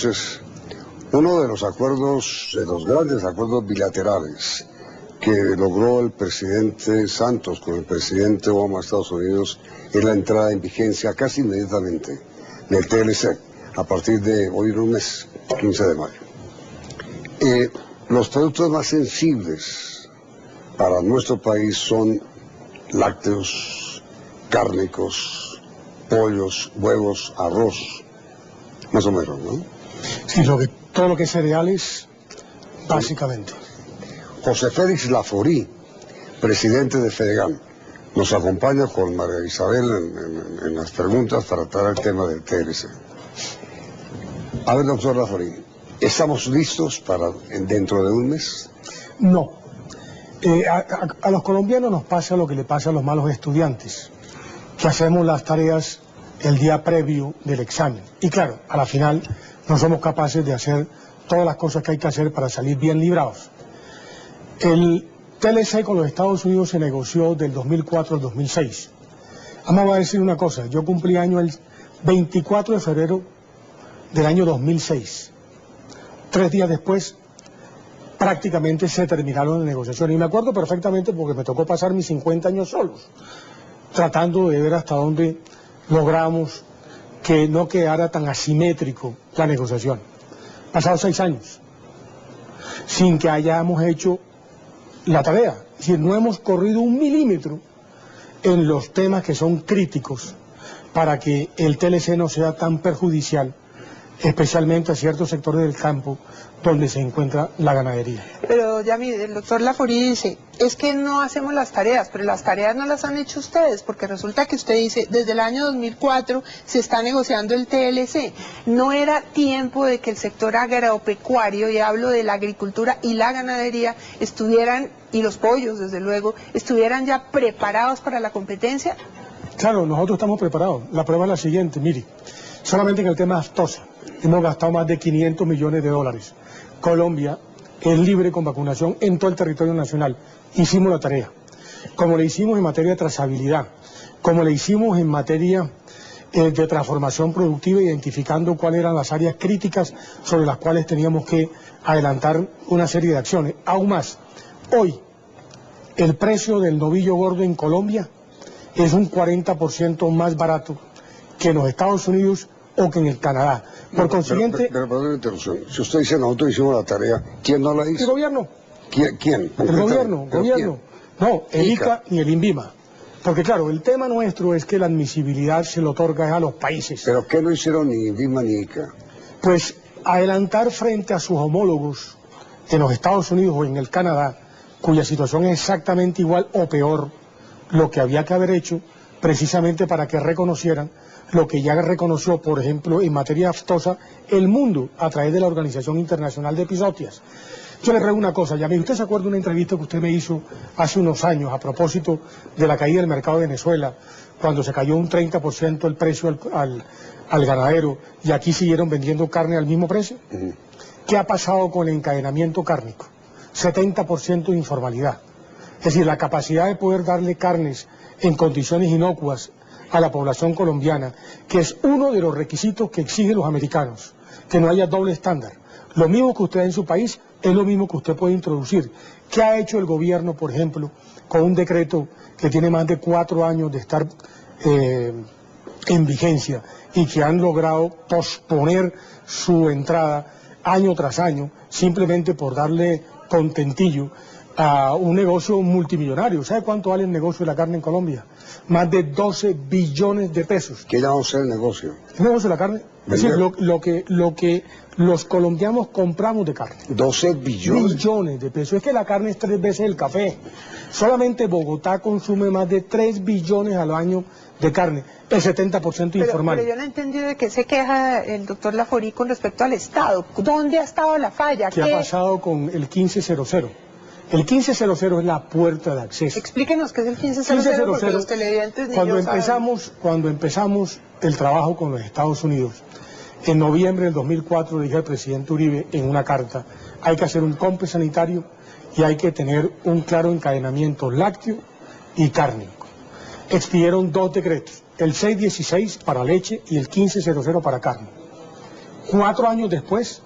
Entonces, uno de los acuerdos, de los grandes acuerdos bilaterales que logró el presidente Santos con el presidente Obama de Estados Unidos es la entrada en vigencia casi inmediatamente del TLC, a partir de hoy en un mes, 15 de mayo. Los productos más sensibles para nuestro país son lácteos, cárnicos, pollos, huevos, arroz, más o menos, ¿no? Sí, todo lo que es cereales, básicamente. José Félix Laforí, presidente de Fedegan, nos acompaña con María Isabel en las preguntas para tratar el tema del TLC. A ver, doctor Laforí, ¿estamos listos para dentro de un mes? No. A los colombianos nos pasa lo que le pasa a los malos estudiantes, que hacemos las tareas el día previo del examen. Y claro, a la final no somos capaces de hacer todas las cosas que hay que hacer para salir bien librados. El TLC con los Estados Unidos se negoció del 2004 al 2006. Vamos a decir una cosa, yo cumplí año el 24 de febrero del año 2006. 3 días después, prácticamente se terminaron las negociaciones. Y me acuerdo perfectamente porque me tocó pasar mis 50 años solos, tratando de ver hasta dónde logramos que no quedara tan asimétrico la negociación. Pasados 6 años, sin que hayamos hecho la tarea. Es decir, no hemos corrido un milímetro en los temas que son críticos para que el TLC no sea tan perjudicial, especialmente a ciertos sectores del campo donde se encuentra la ganadería. Pero ya mire, el doctor Laforí dice, es que no hacemos las tareas, pero las tareas no las han hecho ustedes, porque resulta que usted dice, desde el año 2004 se está negociando el TLC. No era tiempo de que el sector agropecuario, y hablo de la agricultura y la ganadería, estuvieran, y los pollos desde luego, estuvieran ya preparados para la competencia. Claro, nosotros estamos preparados. La prueba es la siguiente, mire, solamente en el tema de aftosa hemos gastado más de 500 millones de dólares. Colombia es libre con vacunación en todo el territorio nacional. Hicimos la tarea, como le hicimos en materia de trazabilidad, como le hicimos en materia de transformación productiva, identificando cuáles eran las áreas críticas sobre las cuales teníamos que adelantar una serie de acciones. Aún más, hoy el precio del novillo gordo en Colombia es un 40% más barato que en los Estados Unidos o que en el Canadá. Por consiguiente... Pero, perdón la interrupción. Si usted dice nosotros hicimos la tarea, ¿quién no la hizo? El gobierno. ¿Quién? El gobierno. ¿Quién? No, el ICA ni el INVIMA. Porque claro, el tema nuestro es que la admisibilidad se lo otorga a los países. ¿Pero qué no hicieron ni INVIMA ni ICA? Pues adelantar frente a sus homólogos en los Estados Unidos o en el Canadá, cuya situación es exactamente igual o peor, lo que había que haber hecho precisamente para que reconocieran lo que ya reconoció, por ejemplo, en materia aftosa, el mundo a través de la Organización Internacional de Episodias. Yo le ruego una cosa, Yamil, ¿usted se acuerda de una entrevista que usted me hizo hace unos años a propósito de la caída del mercado de Venezuela, cuando se cayó un 30% el precio al ganadero y aquí siguieron vendiendo carne al mismo precio? ¿Qué ha pasado con el encadenamiento cárnico? 70% de informalidad. Es decir, la capacidad de poder darle carnes en condiciones inocuas a la población colombiana, que es uno de los requisitos que exigen los americanos, que no haya doble estándar. Lo mismo que usted en su país es lo mismo que usted puede introducir. ¿Qué ha hecho el gobierno, por ejemplo, con un decreto que tiene más de 4 años de estar en vigencia y que han logrado posponer su entrada año tras año, simplemente por darle contentillo a un negocio multimillonario? ¿Sabe cuánto vale el negocio de la carne en Colombia? Más de 12 billones de pesos. ¿Qué llamamos el negocio? ¿El negocio de la carne? Es decir, lo que los colombianos compramos de carne. 12 billones. Billones de pesos. Es que la carne es 3 veces el café. Solamente Bogotá consume más de 3 billones al año de carne, el 70% informal. Pero yo no entendí de qué se queja el doctor Laforí con respecto al Estado. ¿Dónde ha estado la falla? ¿Qué ha pasado con el 1500? El 1500 es la puerta de acceso. Explíquenos qué es el 1500, porque los televidentes ni yo saben. Cuando empezamos el trabajo con los Estados Unidos, en noviembre del 2004 le dije al presidente Uribe en una carta, hay que hacer un compre sanitario y hay que tener un claro encadenamiento lácteo y cárnico. Expidieron 2 decretos, el 616 para leche y el 1500 para carne. 4 años después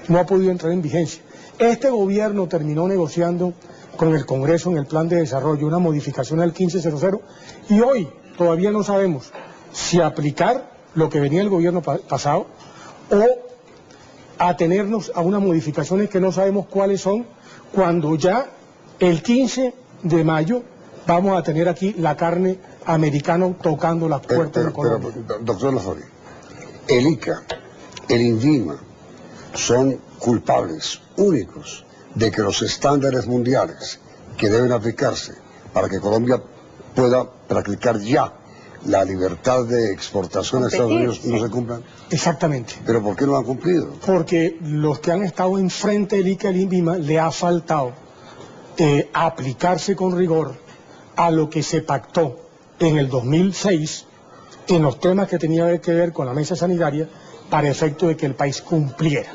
no ha podido entrar en vigencia. Este gobierno terminó negociando con el Congreso en el plan de desarrollo una modificación al 1500 y hoy todavía no sabemos si aplicar lo que venía el gobierno pasado o atenernos a unas modificaciones que no sabemos cuáles son, cuando ya el 15 de mayo vamos a tener aquí la carne americana tocando las puertas de Colombia. Pero, doctor Laforí, el ICA, el INVIMA, son culpables únicos de que los estándares mundiales que deben aplicarse para que Colombia pueda practicar ya la libertad de exportación a Estados Unidos no se cumplan. Exactamente. ¿Pero por qué no han cumplido? Porque los que han estado enfrente del ICA y el INVIMA le ha faltado aplicarse con rigor a lo que se pactó en el 2006 en los temas que tenía que ver con la mesa sanitaria para efecto de que el país cumpliera.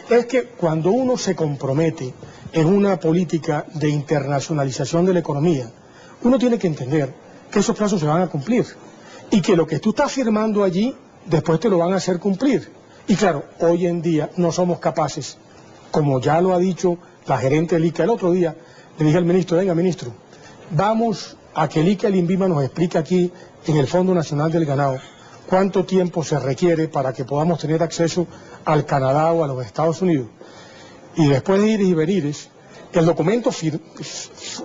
Es que cuando uno se compromete en una política de internacionalización de la economía, uno tiene que entender que esos plazos se van a cumplir y que lo que tú estás firmando allí, después te lo van a hacer cumplir. Y claro, hoy en día no somos capaces, como ya lo ha dicho la gerente del ICA el otro día, le dije al ministro, venga ministro, vamos a que el ICA y el INVIMA nos explique aquí en el Fondo Nacional del Ganado cuánto tiempo se requiere para que podamos tener acceso al Canadá o a los Estados Unidos. Y después de ires y venires, el documento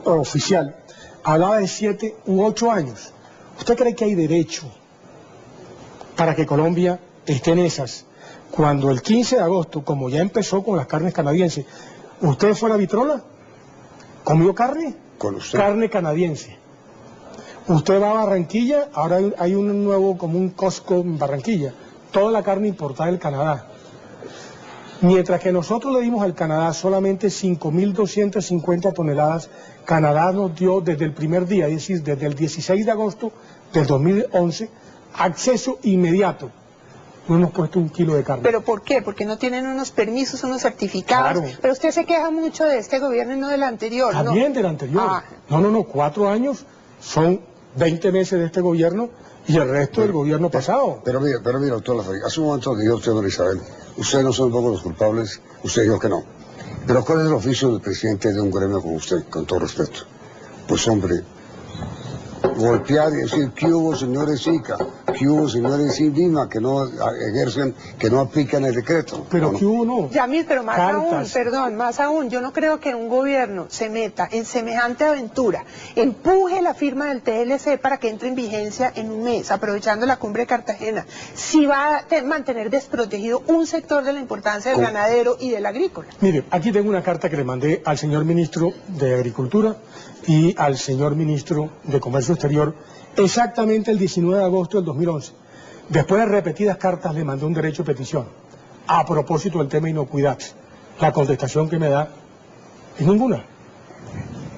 oficial hablaba de 7 u 8 años. ¿Usted cree que hay derecho para que Colombia esté en esas? Cuando el 15 de agosto, como ya empezó con las carnes canadienses, ¿usted fue a la vitrola? ¿Comió carne? ¿Con usted? Carne canadiense. Usted va a Barranquilla, ahora hay un nuevo, como un Costco en Barranquilla, toda la carne importada del Canadá. Mientras que nosotros le dimos al Canadá solamente 5.250 toneladas, Canadá nos dio desde el primer día, es decir, desde el 16 de agosto del 2011, acceso inmediato. No hemos puesto 1 kilo de carne. ¿Pero por qué? Porque no tienen unos permisos, unos certificados. Claro. Pero usted se queja mucho de este gobierno y no del anterior, ¿no? También del anterior. Ah. No, 4 años son 20 meses de este gobierno y el resto del gobierno pasado. Pero mira, doctor Laforí, hace un momento dijo usted, don Isabel, ustedes no son un poco los culpables, usted dijo que no. Pero ¿cuál es el oficio del presidente de un gremio como usted, con todo respeto? Pues hombre, golpear y decir, ¿qué hubo señores ICA? ¿Qué hubo señores INVIMA que no ejercen, que no aplican el decreto? Pero ¿no? ¿qué hubo no? Yamil, pero más Cartas. aún, yo no creo que un gobierno se meta en semejante aventura, empuje la firma del TLC para que entre en vigencia en un mes, aprovechando la cumbre de Cartagena, si va a mantener desprotegido un sector de la importancia del ganadero y del agrícola. Mire, aquí tengo una carta que le mandé al señor ministro de Agricultura y al señor ministro de Comercio Exterior exactamente el 19 de agosto del 2011. Después de repetidas cartas le mandé un derecho de petición a propósito del tema inocuidad. La contestación que me da es ninguna.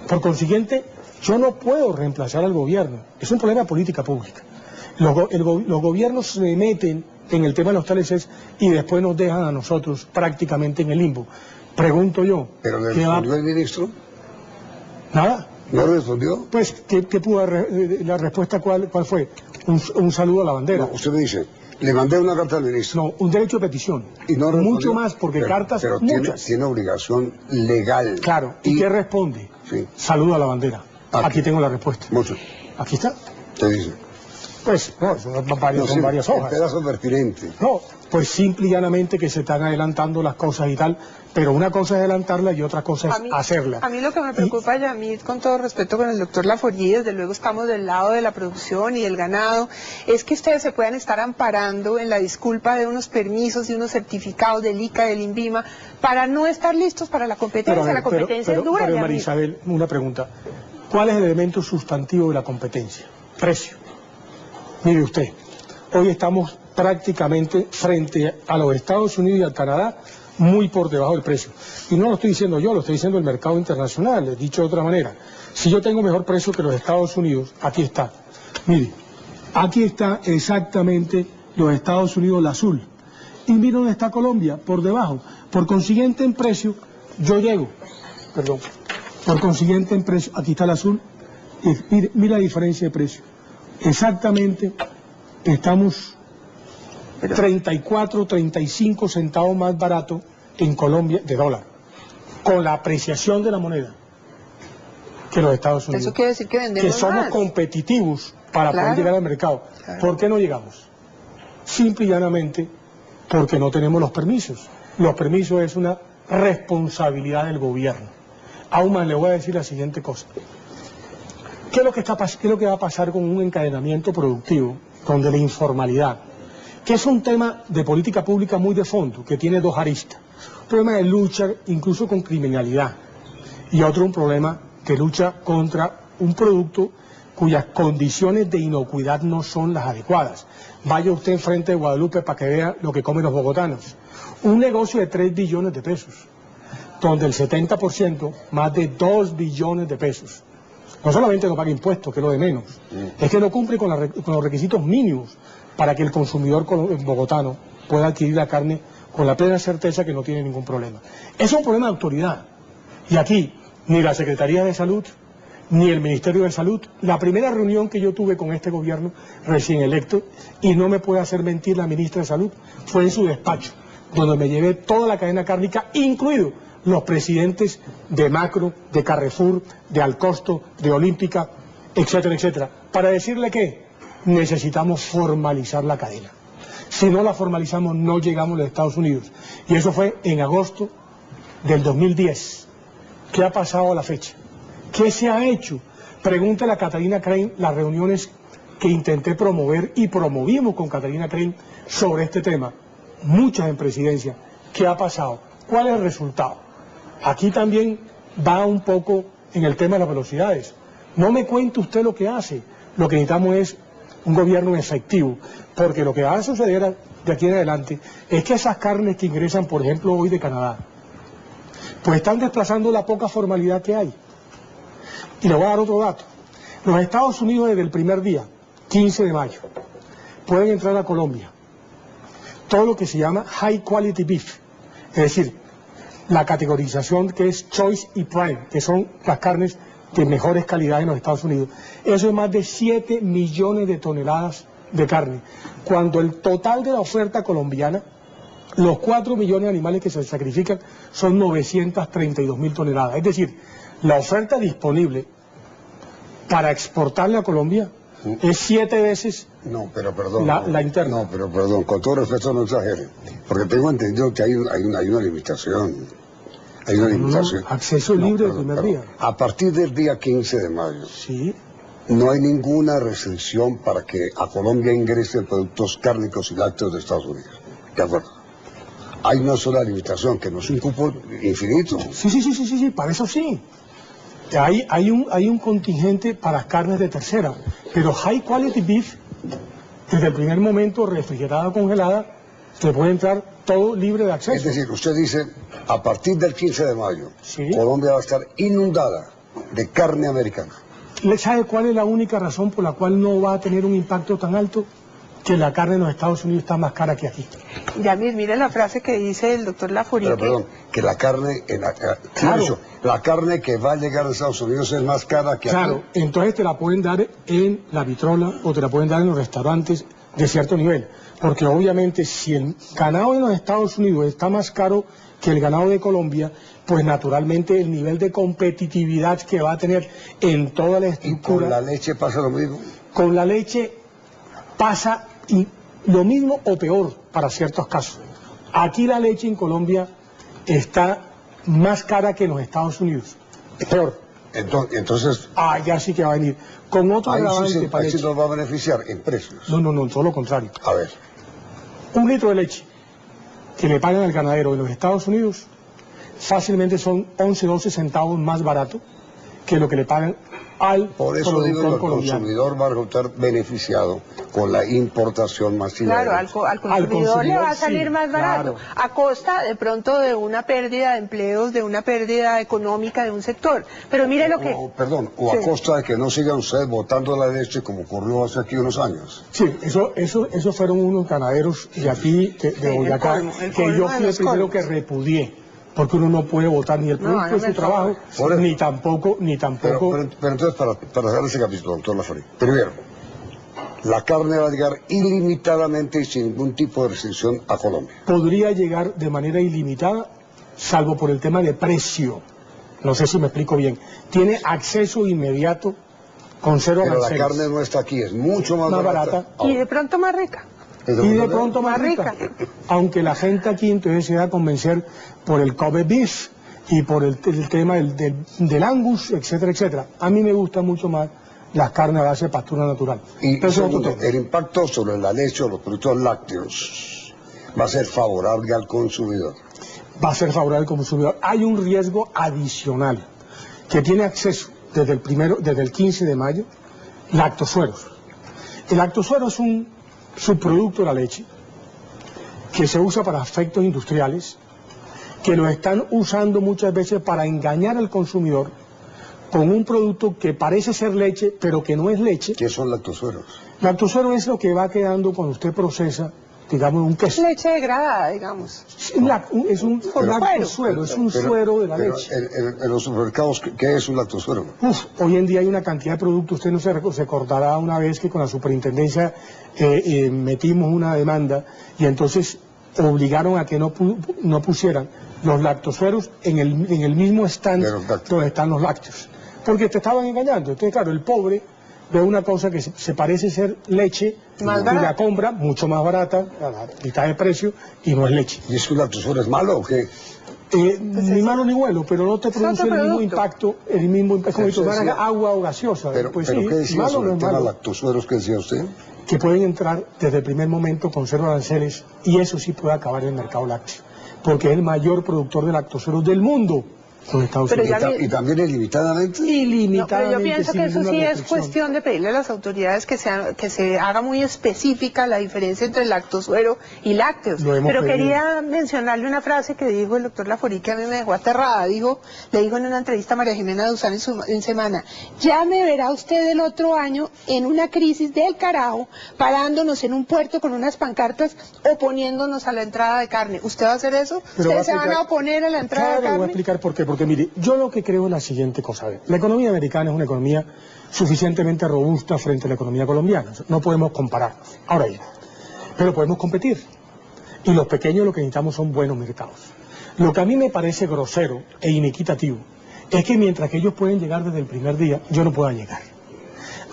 Por consiguiente, yo no puedo reemplazar al gobierno. Es un problema de política pública. Los gobiernos se meten en el tema de los TLCs y después nos dejan a nosotros prácticamente en el limbo. Pregunto yo. ¿Pero le respondió el ministro? Nada. ¿No le respondió? Pues, ¿qué pudo la respuesta cuál fue? Un saludo a la bandera. No, usted me dice, le mandé una carta al ministro. No, un derecho de petición. Y no respondió. Mucho más, porque cartas, pero muchas. Tiene obligación legal. Claro, ¿y qué responde? Sí. Saludo a la bandera. Aquí tengo la respuesta. Mucho. Aquí está. ¿Qué dice? Pues, no, son varias El hojas. pedazo pertinente. No, pues simple y llanamente que se están adelantando las cosas y tal, pero una cosa es adelantarla y otra cosa es hacerla. A mí lo que me preocupa, Yamil, con todo respeto con el doctor Laforí, desde luego estamos del lado de la producción y del ganado, es que ustedes se puedan estar amparando en la disculpa de unos permisos y unos certificados del ICA, del INVIMA, para no estar listos para la competencia. La competencia es dura, pero Yamil. María Isabel, una pregunta. ¿Cuál es el elemento sustantivo de la competencia? Precio. Mire usted, hoy estamos prácticamente frente a los Estados Unidos y al Canadá muy por debajo del precio. Y no lo estoy diciendo yo, lo estoy diciendo el mercado internacional, dicho de otra manera. Si yo tengo mejor precio que los Estados Unidos, aquí está. Mire, aquí está exactamente los Estados Unidos, el azul. Y mire dónde está Colombia, por debajo. Por consiguiente en precio, yo llego. Perdón. Por consiguiente en precio, aquí está el azul. Y mire la diferencia de precio. Exactamente estamos 34, 35 centavos más barato en Colombia de dólar, con la apreciación de la moneda que los Estados Unidos. Eso quiere decir que vendemos que somos más. competitivos para poder llegar al mercado. Claro. ¿Por qué no llegamos? Simple y llanamente porque no tenemos los permisos. Los permisos es una responsabilidad del gobierno. Aún más le voy a decir la siguiente cosa. ¿Qué es lo que va a pasar con un encadenamiento productivo donde la informalidad, que es un tema de política pública muy de fondo, que tiene dos aristas? Un problema de lucha incluso con criminalidad y otro un problema de lucha contra un producto cuyas condiciones de inocuidad no son las adecuadas. Vaya usted enfrente de Guadalupe para que vea lo que comen los bogotanos. Un negocio de 3 billones de pesos, donde el 70%, más de 2 billones de pesos, no solamente no paga impuestos, que es lo de menos, es que no cumple con los requisitos mínimos para que el consumidor bogotano pueda adquirir la carne con la plena certeza que no tiene ningún problema. Es un problema de autoridad. Y aquí, ni la Secretaría de Salud, ni el Ministerio de Salud, la primera reunión que yo tuve con este gobierno recién electo, y no me puede hacer mentir la ministra de Salud, fue en su despacho, donde me llevé toda la cadena cárnica, incluido los presidentes de Macro, de Carrefour, de Alcosto, de Olímpica, etcétera, etcétera, para decirle que necesitamos formalizar la cadena. Si no la formalizamos, no llegamos a los Estados Unidos. Y eso fue en agosto del 2010. ¿Qué ha pasado a la fecha? ¿Qué se ha hecho? Pregúntale a Catalina Crane las reuniones que intenté promover y promovimos con Catalina Crane sobre este tema, muchas en presidencia. ¿Qué ha pasado? ¿Cuál es el resultado? Aquí también va un poco en el tema de las velocidades. No me cuente usted lo que hace. Lo que necesitamos es un gobierno efectivo, porque lo que va a suceder de aquí en adelante es que esas carnes que ingresan, por ejemplo, hoy de Canadá, pues están desplazando la poca formalidad que hay. Y le voy a dar otro dato. Los Estados Unidos desde el primer día, 15 de mayo, pueden entrar a Colombia todo lo que se llama High Quality Beef, es decir, la categorización que es Choice y Prime, que son las carnes de mejores calidades en los Estados Unidos. Eso es más de 7 millones de toneladas de carne, cuando el total de la oferta colombiana, los 4 millones de animales que se sacrifican, son 932.000 toneladas. Es decir, la oferta disponible para exportarle a Colombia es 7 veces la interna. No, pero perdón, con todo respeto no exagere, porque tengo entendido que hay una limitación. Hay una limitación. Acceso libre del primer día. A partir del día 15 de mayo, sí, no hay ninguna restricción para que a Colombia ingresen productos cárnicos y lácteos de Estados Unidos. ¿De acuerdo? Hay una sola limitación, que no es un cupo infinito. Sí, para eso sí. Hay un contingente para carnes de tercera, pero High Quality Beef, desde el primer momento, refrigerada o congelada, se puede entrar todo libre de acceso. Es decir, usted dice, a partir del 15 de mayo, sí, Colombia va a estar inundada de carne americana. ¿Sabe cuál es la única razón por la cual no va a tener un impacto tan alto? Que la carne en los Estados Unidos está más cara que aquí. Yamil, mire la frase que dice el doctor Laforí. Pero perdón, que la carne, claro, la carne que va a llegar a Estados Unidos es más cara que aquí. Claro, entonces te la pueden dar en la vitrola o te la pueden dar en los restaurantes de cierto nivel. Porque obviamente si el ganado de los Estados Unidos está más caro que el ganado de Colombia, pues naturalmente el nivel de competitividad que va a tener en toda la estructura... ¿Y con la leche pasa lo mismo? Con la leche pasa lo mismo o peor para ciertos casos. Aquí la leche en Colombia está más cara que en los Estados Unidos. Es peor. Entonces... ya sí que va a venir. Con otro agravante para leche. ¿Ahí sí nos va a beneficiar en precios? No, todo lo contrario. A ver. 1 litro de leche que le pagan al ganadero en los Estados Unidos fácilmente son 11, 12 centavos más barato que lo que le pagan al Por eso productor digo que el colombiano. consumidor va a resultar beneficiado con la importación masiva. Claro, al consumidor le va a salir más barato, claro, a costa de pronto de una pérdida de empleos, de una pérdida económica de un sector. Pero mire lo que... a costa de que no sigan ustedes botando la leche como ocurrió hace aquí unos años. Sí, eso fueron unos ganaderos de aquí, de Boyacá, que yo fui el primero que repudié. Porque uno no puede votar ni el producto de su trabajo, ni tampoco... Pero entonces, para cerrar ese capítulo, doctor Laforí, primero, la carne va a llegar ilimitadamente y sin ningún tipo de restricción a Colombia. Podría llegar de manera ilimitada, salvo por el tema de precio. No sé si me explico bien. Tiene acceso inmediato con cero aranceles. Pero la carne no está aquí, es mucho más barata. Y de pronto más rica. Y de pronto más rica. Aunque la gente aquí entonces se da a convencer por el Kobe beef y por el tema del Angus, etcétera, etcétera. A mí me gusta mucho más las carnes a base de pastura natural. Y segundo, el impacto sobre la leche o los productos lácteos va a ser favorable al consumidor. Va a ser favorable al consumidor. Hay un riesgo adicional que tiene acceso desde el 15 de mayo, lactosueros. El lactosuero es un subproducto de la leche que se usa para efectos industriales, que lo están usando muchas veces para engañar al consumidor con un producto que parece ser leche, pero que no es leche. ¿Qué son lactosueros? Lactosuero es lo que va quedando cuando usted procesa, digamos, un queso. Leche degradada, digamos. Es un lactosuero, es un suero de la leche. En los supermercados, ¿qué es un lactosuero? Hoy en día hay una cantidad de productos. Usted no se acordará una vez que con la superintendencia metimos una demanda y entonces obligaron a que no pusieran los lactosueros en el mismo stand donde están los lácteos. Porque te estaban engañando. Entonces, claro, el pobre ve una cosa que se parece ser leche y la compra mucho más barata, a la mitad de precio, y no es leche. ¿Y es que un lactosuero es malo o qué? Ni malo ni bueno, pero no te produce el mismo impacto, como si tomara agua o gaseosa. Pero ¿qué decía sobre el tema lactosueros que decía usted? Que pueden entrar desde el primer momento con cero aranceles, y eso sí puede acabar en el mercado lácteo, porque es el mayor productor de lactosueros del mundo. ¿Y también ilimitadamente? Ilimitadamente. No, pero yo pienso que eso sí es cuestión de pedirle a las autoridades que se haga muy específica la diferencia entre lactosuero y lácteos. Pero quería mencionarle una frase que dijo el doctor Laforí que a mí me dejó aterrada. Le dijo en una entrevista a María Jimena Duzán en Semana: ya me verá usted el otro año en una crisis del carajo, parándonos en un puerto con unas pancartas oponiéndonos a la entrada de carne. ¿Usted va a hacer eso? ¿Ustedes se van a oponer a la entrada de carne? Voy a explicar por qué. Porque mire, yo lo que creo es la siguiente cosa. La economía americana es una economía suficientemente robusta frente a la economía colombiana. No podemos compararnos. Ahora bien, pero podemos competir. Y los pequeños lo que necesitamos son buenos mercados. Lo que a mí me parece grosero e inequitativo es que mientras que ellos pueden llegar desde el primer día, yo no pueda llegar.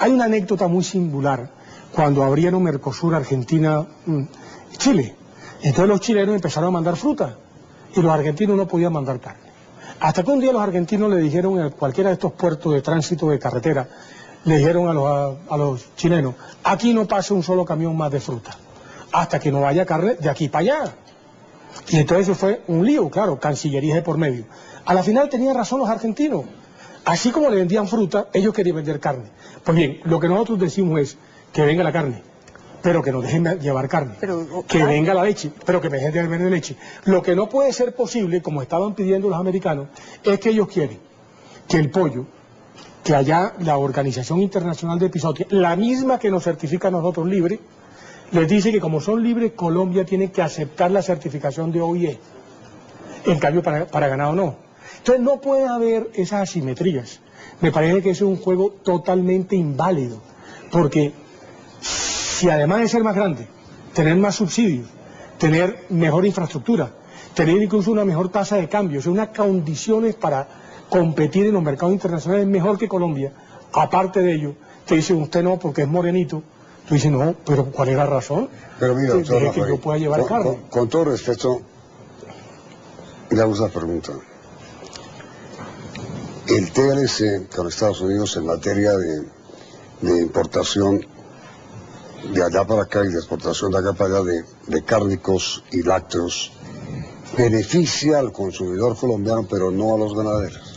Hay una anécdota muy singular cuando abrieron Mercosur, Argentina, Chile. Entonces los chilenos empezaron a mandar fruta y los argentinos no podían mandar carne. Hasta que un día los argentinos le dijeron en cualquiera de estos puertos de tránsito de carretera, le dijeron a los chilenos: aquí no pasa un solo camión más de fruta, hasta que no vaya carne de aquí para allá. Y entonces eso fue un lío, claro, cancillerías de por medio. A la final tenían razón los argentinos. Así como le vendían fruta, ellos querían vender carne. Pues bien, lo que nosotros decimos es que venga la carne, pero que nos dejen llevar carne, que venga la leche, pero que me dejen de vender leche. Lo que no puede ser posible, como estaban pidiendo los americanos, es que ellos quieren que el pollo, que allá la Organización Internacional de Epizootía, la misma que nos certifica a nosotros libre, les dice que como son libres, Colombia tiene que aceptar la certificación de OIE. En cambio, para ganado no. Entonces no puede haber esas asimetrías. Me parece que eso es un juego totalmente inválido, porque si además de ser más grande, tener más subsidios, tener mejor infraestructura, tener incluso una mejor tasa de cambio, o sea, unas condiciones para competir en los mercados internacionales mejor que Colombia, aparte de ello, te dicen usted no porque es morenito, tú dices no, pero ¿cuál es la razón? Pero mira, doctor, que yo pueda llevar carne. Con todo respeto, le hago esa pregunta. El TLC con Estados Unidos en materia de importación de allá para acá y de exportación de acá para allá de cárnicos y lácteos, beneficia al consumidor colombiano, pero no a los ganaderos.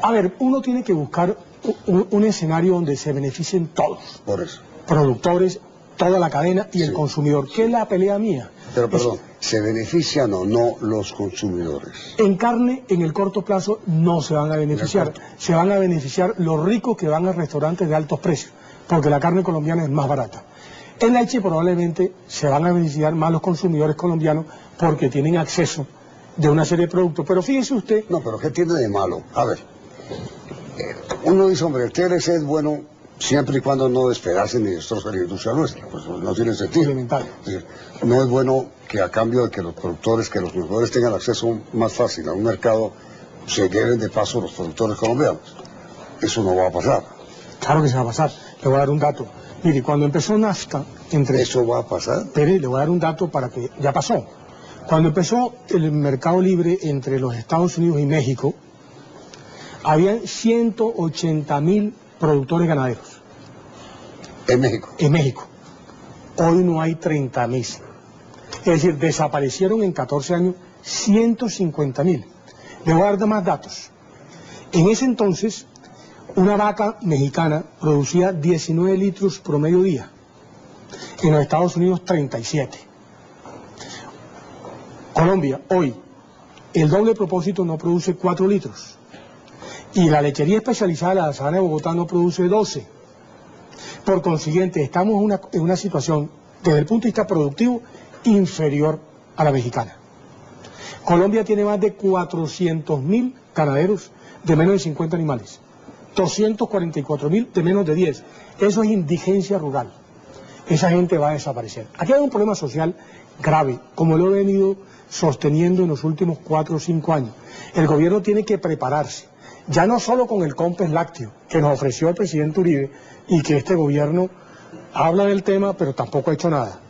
A ver, uno tiene que buscar un escenario donde se beneficien todos. Por eso. Productores, toda la cadena y el consumidor, que es la pelea mía. Pero perdón, ¿se benefician o no los consumidores? En carne, en el corto plazo, no se van a beneficiar. Se van a beneficiar los ricos que van a restaurantes de altos precios, porque la carne colombiana es más barata. En leche probablemente se van a beneficiar más los consumidores colombianos porque tienen acceso de una serie de productos. Pero fíjese usted... No, pero ¿qué tiene de malo? A ver, uno dice, hombre, el TLC es bueno siempre y cuando no despedacen ni destrocen la industria nuestra, pues no tiene sentido. Elemental. Es decir, no es bueno que a cambio de que los consumidores tengan acceso más fácil a un mercado, se lleven de paso los productores colombianos. Eso no va a pasar. Claro que se va a pasar. Le voy a dar un dato. Mire, cuando empezó NAFTA, ¿Eso va a pasar? Pero le voy a dar un dato para que ya pasó. Cuando empezó el mercado libre entre los Estados Unidos y México, habían 180.000 productores ganaderos. En México. En México. Hoy no hay 30.000. Es decir, desaparecieron en 14 años 150.000. Le voy a dar más datos. En ese entonces, una vaca mexicana producía 19 litros promedio día. En los Estados Unidos 37. Colombia, hoy, el doble propósito no produce 4 litros. Y la lechería especializada de la Sabana de Bogotá no produce 12. Por consiguiente, estamos en una situación, desde el punto de vista productivo, inferior a la mexicana. Colombia tiene más de 400.000 ganaderos de menos de 50 animales. 244.000 de menos de 10. Eso es indigencia rural. Esa gente va a desaparecer. Aquí hay un problema social grave, como lo he venido sosteniendo en los últimos 4 o 5 años. El gobierno tiene que prepararse, ya no solo con el COMPES lácteo que nos ofreció el presidente Uribe y que este gobierno habla del tema pero tampoco ha hecho nada.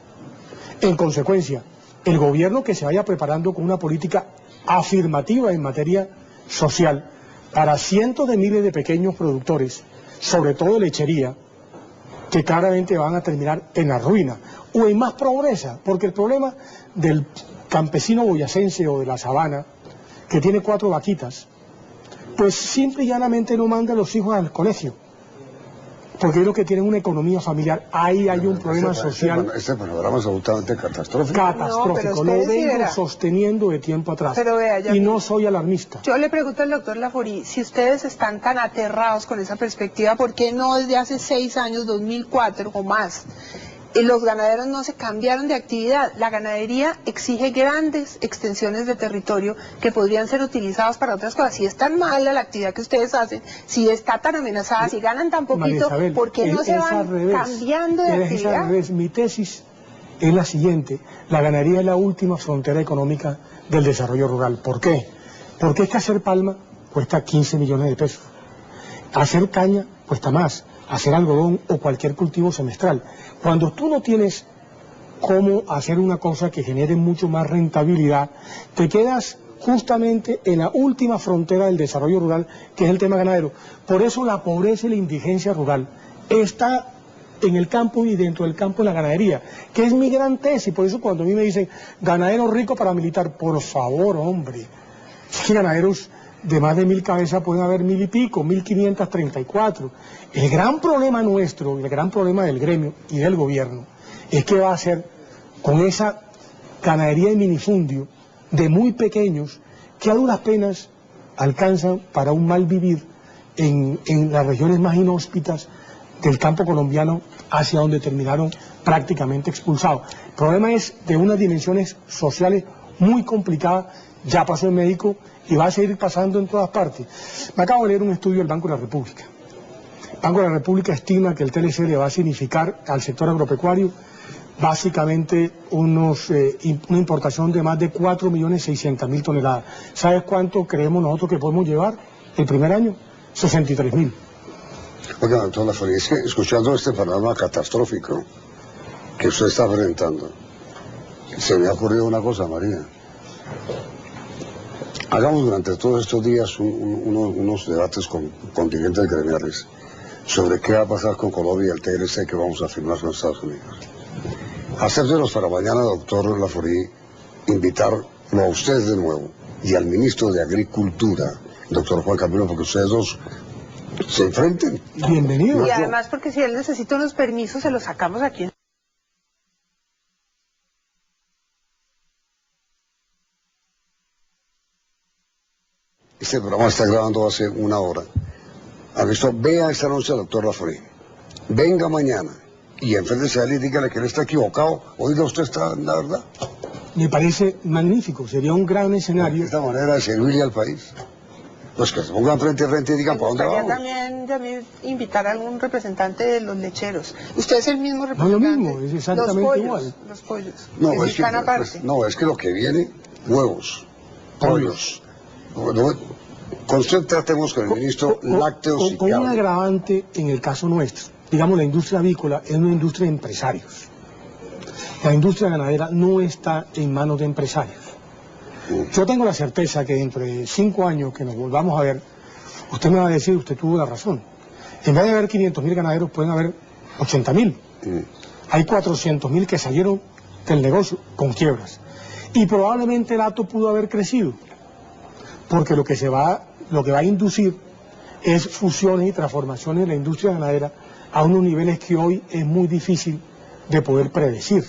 En consecuencia, el gobierno que se vaya preparando con una política afirmativa en materia social para cientos de miles de pequeños productores, sobre todo de lechería, que claramente van a terminar en la ruina o en más pobreza, porque el problema del campesino boyacense o de la sabana, que tiene 4 vaquitas, pues simple y llanamente no manda a los hijos al colegio, porque es lo que tienen una economía familiar. Ahí hay un problema social. Este panorama es absolutamente catastrófico. Catastrófico, No, lo vengo verá. sosteniendo de tiempo atrás. Pero vea, y no soy alarmista. Yo le pregunto al doctor Laforí, si ustedes están tan aterrados con esa perspectiva, ¿por qué no desde hace 6 años, 2004 o más, los ganaderos no se cambiaron de actividad? La ganadería exige grandes extensiones de territorio que podrían ser utilizados para otras cosas. Si es tan mala la actividad que ustedes hacen, si está tan amenazada, si ganan tan poquito, ¿por qué no se van cambiando de actividad? Mi tesis es la siguiente: la ganadería es la última frontera económica del desarrollo rural. ¿Por qué? Porque es que hacer palma cuesta 15 millones de pesos. Hacer caña cuesta más. Hacer algodón o cualquier cultivo semestral. Cuando tú no tienes cómo hacer una cosa que genere mucho más rentabilidad, te quedas justamente en la última frontera del desarrollo rural, que es el tema ganadero. Por eso la pobreza y la indigencia rural está en el campo y dentro del campo en la ganadería, que es mi gran tesis. Por eso cuando a mí me dicen ganadero rico paramilitar, por favor, hombre, es que ganaderos de más de 1.000 cabezas pueden haber 1.000 y pico, 1.534. El gran problema nuestro, el gran problema del gremio y del gobierno, es que va a ser con esa ganadería de minifundio de muy pequeños que a duras penas alcanzan para un mal vivir en las regiones más inhóspitas del campo colombiano, hacia donde terminaron prácticamente expulsados. El problema es de unas dimensiones sociales muy complicadas. Ya pasó en México y va a seguir pasando en todas partes. Me acabo de leer un estudio del Banco de la República. El Banco de la República estima que el TLC le va a significar al sector agropecuario básicamente una importación de más de 4.600.000 toneladas. ¿Sabes cuánto creemos nosotros que podemos llevar el primer año? 63.000. Oiga, doctor Laforí, es que escuchando este panorama catastrófico que usted está enfrentando, se me ha ocurrido una cosa, María. Hagamos durante todos estos días unos debates con dirigentes gremiales sobre qué va a pasar con Colombia y el TLC que vamos a firmar con Estados Unidos. Acéptenos para mañana, doctor Laforí, invitarlo a usted de nuevo y al ministro de Agricultura, doctor Juan Camilo, porque ustedes dos se enfrenten. Bienvenido. Y además porque si él necesita unos permisos, se los sacamos aquí. Este programa está grabando hace 1 hora. ¿Ha visto? Vea esta noche al doctor Laforí. Venga mañana y enfréntese a él y dígale que él está equivocado. Oiga, usted está en la verdad. Me parece magnífico, sería un gran escenario. De esta manera de servirle al país. Pues que se pongan frente a frente y digan, ¿para dónde vamos? También invitar a algún representante de los lecheros. Usted es el mismo No es representante. lo mismo, es exactamente igual. Los pollos. No, que es sí que, están aparte. pues, no, es que lo que viene, huevos, pollos. Concéntratemos con el ministro lácteos y con un carne. agravante en el caso nuestro. Digamos, la industria avícola es una industria de empresarios. La industria ganadera no está en manos de empresarios. Yo tengo la certeza que dentro de 5 años que nos volvamos a ver, usted me va a decir, usted tuvo la razón. En vez de haber 500.000 ganaderos, pueden haber 80.000. Hay 400.000 que salieron del negocio con quiebras. Y probablemente el hato pudo haber crecido, porque lo que va a inducir es fusiones y transformaciones en la industria ganadera a unos niveles que hoy es muy difícil de poder predecir.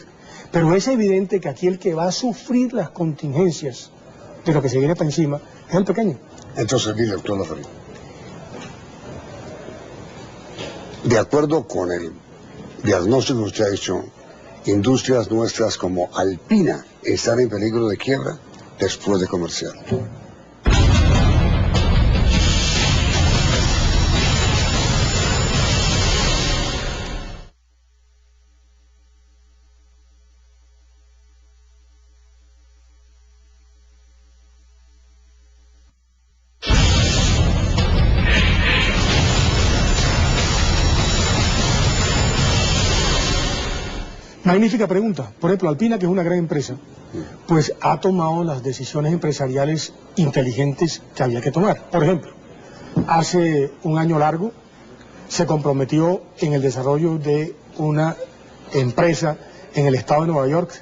Pero es evidente que aquí el que va a sufrir las contingencias de lo que se viene para encima es el pequeño. Entonces, mire, doctor Laforí, de acuerdo con el diagnóstico que usted ha hecho, industrias nuestras como Alpina están en peligro de quiebra después de comercial. Magnífica pregunta. Por ejemplo, Alpina, que es una gran empresa, pues ha tomado las decisiones empresariales inteligentes que había que tomar. Por ejemplo, hace un año largo se comprometió en el desarrollo de una empresa en el estado de Nueva York,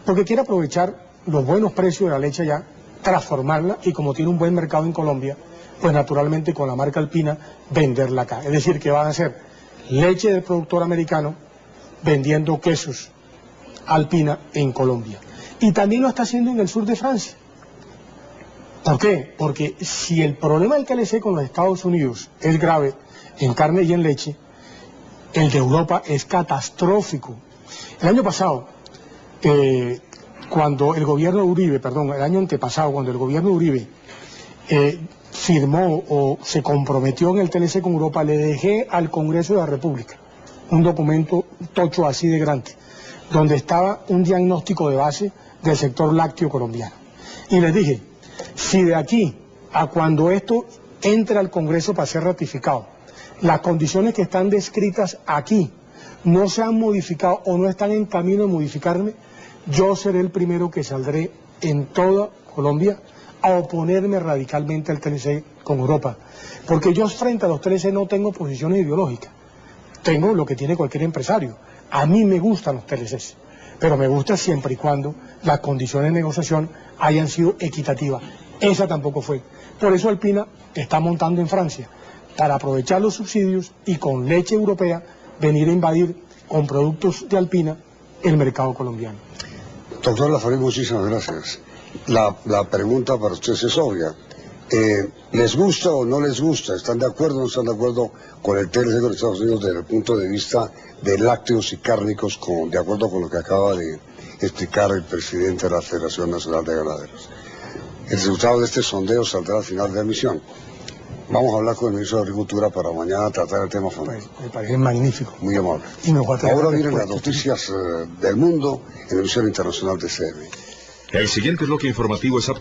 porque quiere aprovechar los buenos precios de la leche allá, transformarla y como tiene un buen mercado en Colombia, pues naturalmente con la marca Alpina venderla acá. Es decir, que van a hacer leche del productor americano vendiendo quesos Alpina en Colombia. Y también lo está haciendo en el sur de Francia. ¿Por qué? Porque si el problema del TLC con los Estados Unidos es grave en carne y en leche, el de Europa es catastrófico. El año pasado, cuando el gobierno de Uribe, el año antepasado, cuando el gobierno de Uribe firmó o se comprometió en el TLC con Europa, le dejé al Congreso de la República un documento tocho así de grande, donde estaba un diagnóstico de base del sector lácteo colombiano. Y les dije, si de aquí a cuando esto entre al Congreso para ser ratificado, las condiciones que están descritas aquí no se han modificado o no están en camino de modificarme, yo seré el primero que saldré en toda Colombia a oponerme radicalmente al TLC con Europa. Porque yo frente a los TLC no tengo posiciones ideológicas. Tengo lo que tiene cualquier empresario. A mí me gustan los TLCs, pero me gusta siempre y cuando las condiciones de negociación hayan sido equitativas. Esa tampoco fue. Por eso Alpina está montando en Francia, para aprovechar los subsidios y con leche europea venir a invadir con productos de Alpina el mercado colombiano. Doctor Laforí, muchísimas gracias. La pregunta para ustedes es obvia. ¿Les gusta o no les gusta? ¿Están de acuerdo o no están de acuerdo con el TLC con Estados Unidos desde el punto de vista de lácteos y cárnicos, de acuerdo con lo que acaba de explicar el presidente de la Federación Nacional de Ganaderos? El resultado de este sondeo saldrá al final de la emisión. Vamos a hablar con el ministro de Agricultura para mañana tratar el tema fondo. Me parece magnífico. Muy amable. Y me voy a Ahora vienen las noticias del mundo en la emisión internacional de CM. El siguiente bloque informativo es